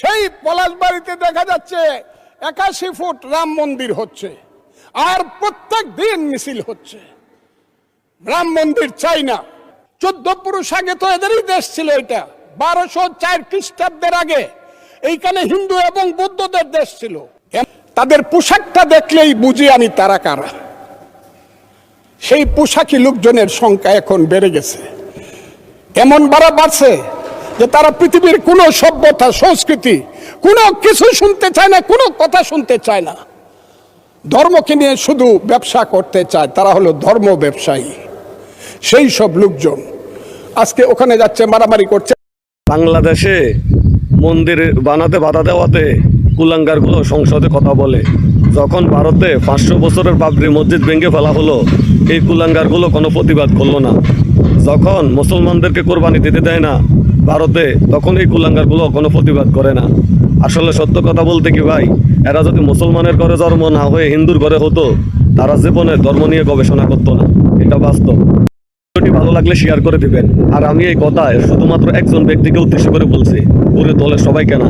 সেই পলাশবাড়িতে দেখা যাচ্ছে 81 ফুট রাম মন্দির হচ্ছে, আর প্রত্যেক দিন মিছিল হচ্ছে। রাম মন্দির চাই না। 14 পুরুষ আগে তো এদেরই দেশ ছিল। এটা 1204 খ্রিস্টাব্দের আগে এইখানে হিন্দু এবং বৌদ্ধদের দেশ ছিল। তাদের পোশাকটা দেখলেই বুঝি আমি তারা কারা। সেই পোশাকি লোকজনের সংখ্যা এখন বেড়ে গেছে, এমন বাড়ছে যে তারা পৃথিবীর কোনো সভ্যতা সংস্কৃতি কোনো কিছু শুনতে চায় না, কোনো কথা শুনতে চায় না। ধর্মকে নিয়ে শুধু ব্যবসা করতে চায়। তারা হলো ধর্ম ব্যবসায়ী। সেই সব লোকজন আজকে ওখানে যাচ্ছে, মারামারি করছে। বাংলাদেশে মন্দির বানাতে বাধা দেওয়াতে কুলাঙ্গারগুলো সংসদে কথা বলে। যখন ভারতে 500 বছরের বাবরি মসজিদ ভেঙে ফেলা হলো, এই কুলাঙ্গারগুলো কোনো প্রতিবাদ করলো না। যখন মুসলমানদেরকে কোরবানি দিতে দেয় না ভারতে, তখন এই কুলাঙ্গারগুলো কোনো প্রতিবাদ করে না। আসলে সত্য কথা বলতে কি ভাই, এরা যদি মুসলমানের ঘরে জন্ম না হয়ে হিন্দুর ঘরে হতো, তারা জীবনে ধর্ম নিয়ে গবেষণা করতো না। এটা বাস্তব। ভিডিওটি ভালো লাগলে শেয়ার করে দিবেন। আর আমি এই কথা শুধুমাত্র একজন ব্যক্তিকে উদ্দেশ্য করে বলছি, পুরো দলের সবাইকে না।